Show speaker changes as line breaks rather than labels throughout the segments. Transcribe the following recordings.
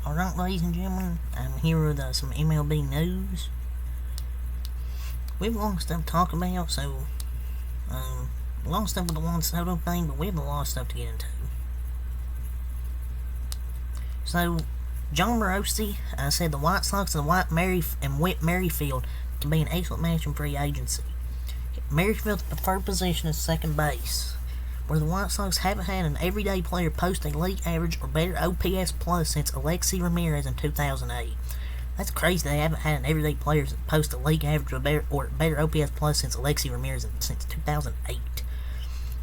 Alright, ladies and gentlemen, I'm here with some MLB news. We have a lot of stuff to talk about, so, a lot of stuff with the Juan Soto thing, but we have a lot of stuff to get into. So, Jon Morosi said the White Sox and Whit Merrifield can be an excellent match in free agency. Merrifield's preferred position is second base, where the White Sox haven't had an everyday player post a league average or better OPS plus since Alexi Ramirez in 2008. That's crazy they haven't had an everyday player post a league average or better OPS plus since Alexi Ramirez since 2008.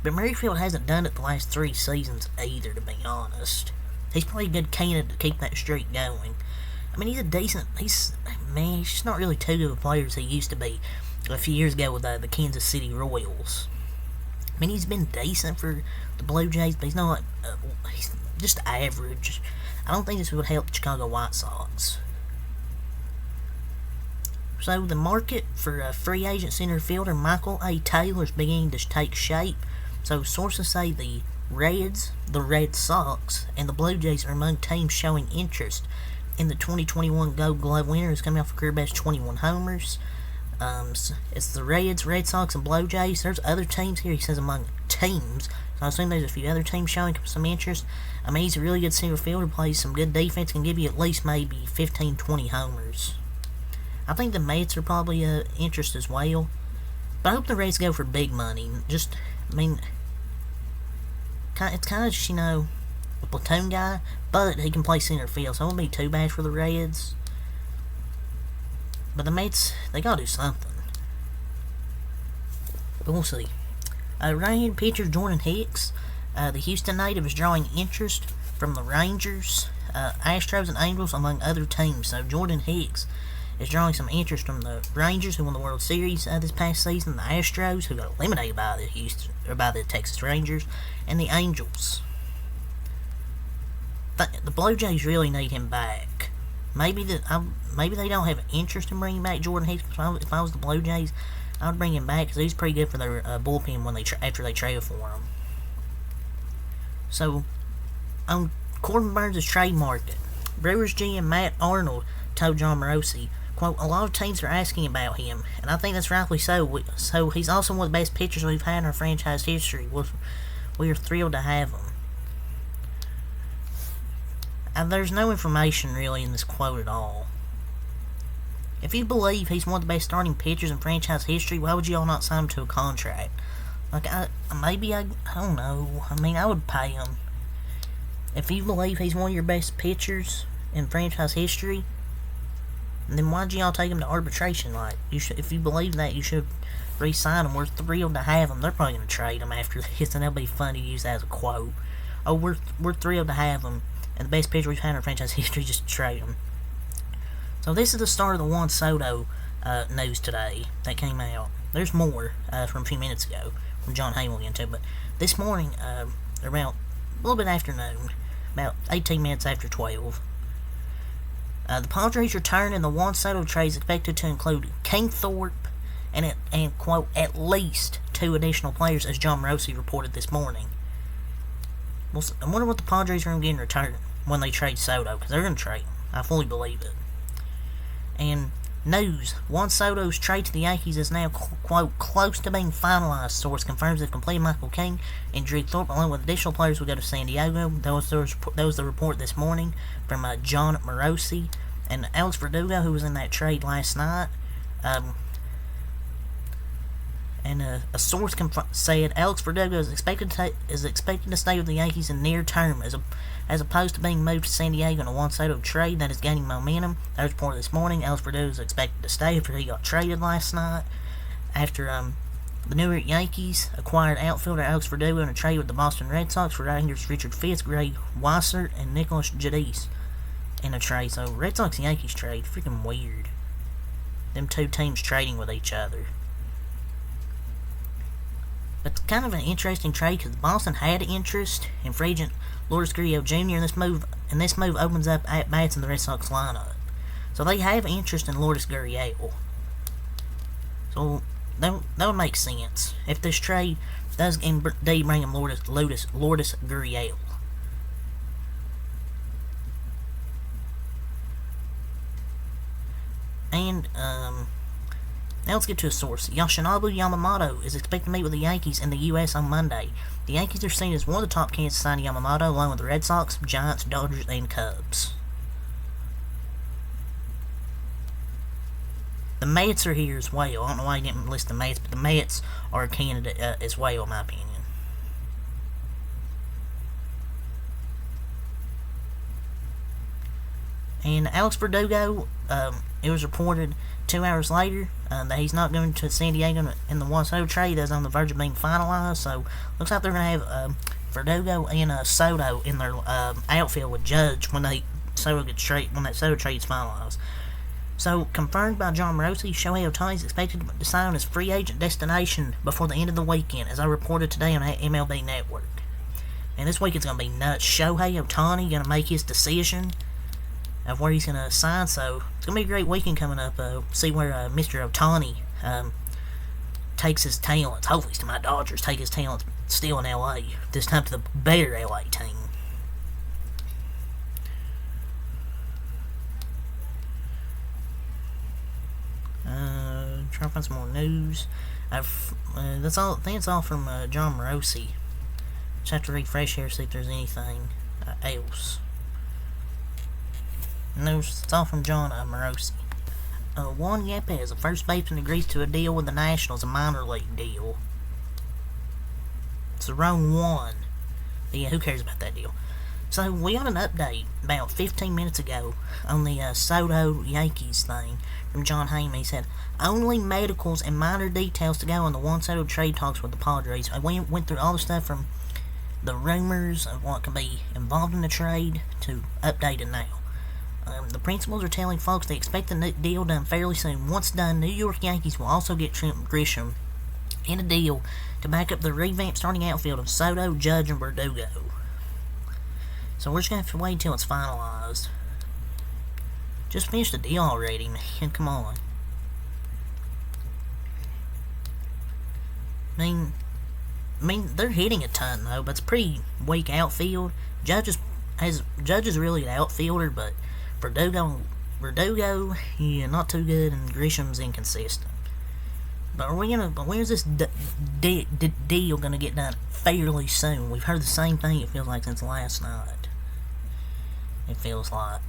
But Merrifield hasn't done it the last 3 seasons either, to be honest. He's probably a good candidate to keep that streak going. I mean, he's just not really too good of a player as he used to be a few years ago with the Kansas City Royals. I mean, he's been decent for the Blue Jays, but he's just average. I don't think this would help the Chicago White Sox. So, the market for free agent center fielder Michael A. Taylor is beginning to take shape. So, sources say the Reds, the Red Sox, and the Blue Jays are among teams showing interest in the 2021 Gold Glove winner who's coming off a career best 21 homers. It's the Reds, Red Sox, and Blue Jays. There's other teams here. He says among teams. So I assume there's a few other teams showing some interest. I mean, he's a really good center fielder, plays some good defense, can give you at least maybe 15, 20 homers. I think the Mets are probably interest as well. But I hope the Reds go for big money. It's kind of just, a platoon guy, but he can play center field, so it won't be too bad for the Reds. But the Mets, they gotta do something. But we'll see. Right-handed pitcher Jordan Hicks, the Houston native, is drawing interest from the Rangers, Astros, and Angels, among other teams. So Jordan Hicks is drawing some interest from the Rangers, who won the World Series this past season, the Astros, who got eliminated by the Texas Rangers, and the Angels. The Blue Jays really need him back. Maybe they don't have interest in bringing back Jordan Hicks. If I was the Blue Jays, I would bring him back because he's pretty good for their bullpen after they trade for him. So, on Corbin Burns' trade market, Brewers GM Matt Arnold told Jon Morosi, quote, "A lot of teams are asking about him, and I think that's rightly so. So he's also one of the best pitchers we've had in our franchise history. We are thrilled to have him." There's no information really in this quote at all. If you believe he's one of the best starting pitchers in franchise history, why would y'all not sign him to a contract? I don't know. I would pay him. If you believe he's one of your best pitchers in franchise history, then why'd y'all take him to arbitration? If you believe that, you should re-sign him. We're thrilled to have him. They're probably going to trade him after this, and that'll be fun to use that as a quote. Oh, we're thrilled to have him, and the best pitcher we've had in our franchise history, just trade him. So this is the start of the Juan Soto news today that came out. There's more from a few minutes ago from John Hamilton too, but this morning, around a little bit after noon, about 18 minutes after 12, the Padres return, and the Juan Soto trade is expected to include King Thorpe and quote, at least 2 additional players, as Jon Morosi reported this morning. Well, I wonder what the Padres are going to get in return when they trade Soto, because they're going to trade him. I fully believe it. And news, Juan Soto's trade to the Yankees is now, quote, close to being finalized. Source confirms they've completed Michael King and Drew Thorpe, along with additional players will go to San Diego. That was the report this morning from Jon Morosi. And Alex Verdugo, who was in that trade last night, and a source said Alex Verdugo is expected to stay with the Yankees in near term, as opposed to being moved to San Diego in a Juan Soto trade that is gaining momentum. That was reported this morning. Alex Verdugo is expected to stay after he got traded last night, after the New York Yankees acquired outfielder Alex Verdugo in a trade with the Boston Red Sox for Rangers Richard Fitz, Greg Weissert, and Nicholas Jadis in a trade. So Red Sox and Yankees trade, freaking weird. Them two teams trading with each other. But it's kind of an interesting trade because Boston had interest in free agent Lourdes Gurriel Jr. and this move opens up at bats in the Red Sox lineup. So they have interest in Lourdes Gurriel. So that would make sense if this trade does indeed bring him Lourdes Gurriel. And, now let's get to a source. Yoshinobu Yamamoto is expected to meet with the Yankees in the U.S. on Monday. The Yankees are seen as one of the top candidates to sign Yamamoto, along with the Red Sox, Giants, Dodgers, and Cubs. The Mets are here as well. I don't know why you didn't list the Mets, but the Mets are a candidate as well, in my opinion. And Alex Verdugo, it was reported 2 hours later that he's not going to San Diego in the Juan Soto trade that's on the verge of being finalized. So, looks like they're going to have Verdugo and Soto in their outfield with Judge when that Soto trade is finalized. So, confirmed by Jon Morosi, Shohei Ohtani is expected to sign on his free agent destination before the end of the weekend, as I reported today on MLB Network. And this weekend's going to be nuts. Shohei Ohtani going to make his decision of where he's going to sign, so it's going to be a great weekend coming up. See where Mr. Ohtani takes his talents. Hopefully, to my Dodgers take his talents still in LA. This time to the better LA team. Trying to find some more news. That's all. I think it's all from Jon Morosi. Just have to refresh here, see if there's anything else. No, it's all from Jon Morosi. Juan Yepez, a first baseman, agrees to a deal with the Nationals, a minor league deal. It's the wrong one. But yeah, who cares about that deal? So, we got an update about 15 minutes ago on the Soto Yankees thing from Jon Heyman. He said, only medicals and minor details to go on the Juan Soto trade talks with the Padres. We went through all the stuff from the rumors of what could be involved in the trade to updated now. The principals are telling folks they expect the deal done fairly soon. Once done, New York Yankees will also get Trent Grisham in a deal to back up the revamped starting outfield of Soto, Judge, and Verdugo. So we're just going to have to wait until it's finalized. Just finish the deal already, man. Come on. I mean, they're hitting a ton, though, but it's a pretty weak outfield. Judge is really an outfielder, but Verdugo, yeah, not too good, and Grisham's inconsistent. But where's this deal gonna get done fairly soon? We've heard the same thing, it feels like, since last night. It feels like.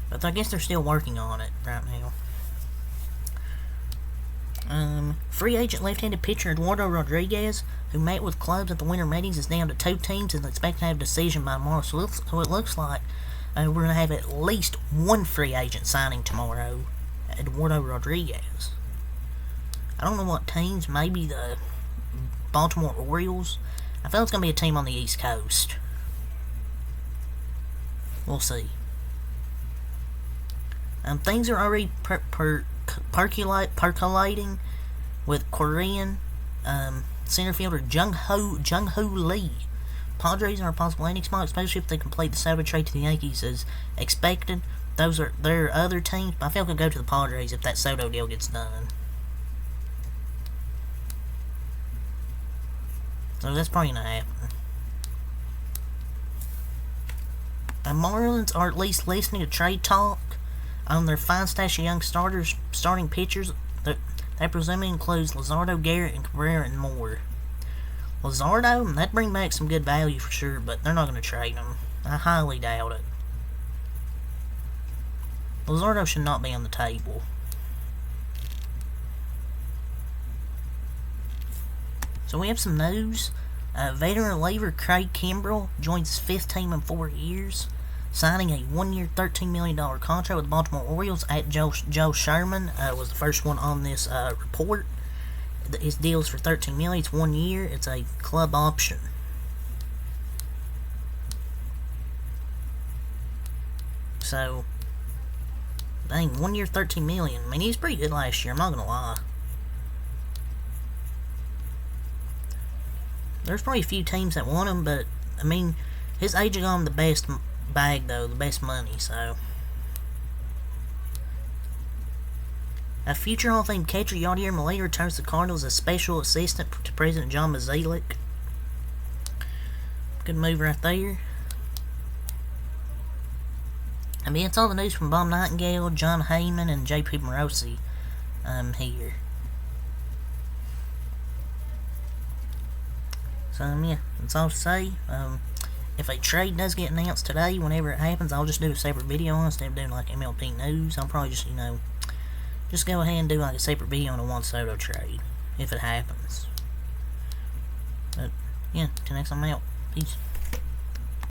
But I guess they're still working on it right now. Free agent left-handed pitcher Eduardo Rodriguez, who met with clubs at the winter meetings, is down to 2 teams and is expected to have a decision by tomorrow. So it looks like we're going to have at least one free agent signing tomorrow, Eduardo Rodriguez. I don't know what teams, maybe the Baltimore Orioles. I feel it's going to be a team on the East Coast. We'll see. Things are already percolating with Korean center fielder Jung-Hoo Lee. Padres are a possible landing spot, especially if they complete the Soto trade to the Yankees as expected. Those are their other teams, but I feel like they'll go to the Padres if that Soto deal gets done. So that's probably not happening. The Marlins are at least listening to trade talk on their fine stash of young starting pitchers. That presumably includes Luzardo, Garrett, and Cabrera, and more. Luzardo, that'd bring back some good value for sure, but they're not going to trade him. I highly doubt it. Luzardo should not be on the table. So we have some news. Veteran reliever Craig Kimbrell joins his 5th team in 4 years, signing a 1-year, $13 million contract with the Baltimore Orioles. Joe Sherman was the first one on this report. His deal is for $13 million. It's 1 year. It's a club option. So, dang, 1 year, $13 million. I mean, he was pretty good last year. I'm not gonna lie. There's probably a few teams that want him, but I mean, his agent got him the best bag, though, the best money, so. A future Hall of Fame catcher, Yadier Molina, returns to the Cardinals as special assistant to President John Mozeliak. Good move right there. I mean, it's all the news from Bob Nightingale, John Heyman, and J.P. Morosi here. So, yeah, that's all to say. If a trade does get announced today, whenever it happens, I'll just do a separate video on it instead of doing like MLP news. I'll probably just, just go ahead and do like a separate video on a Juan Soto trade, if it happens. But, yeah, till next time, I'm out. Peace.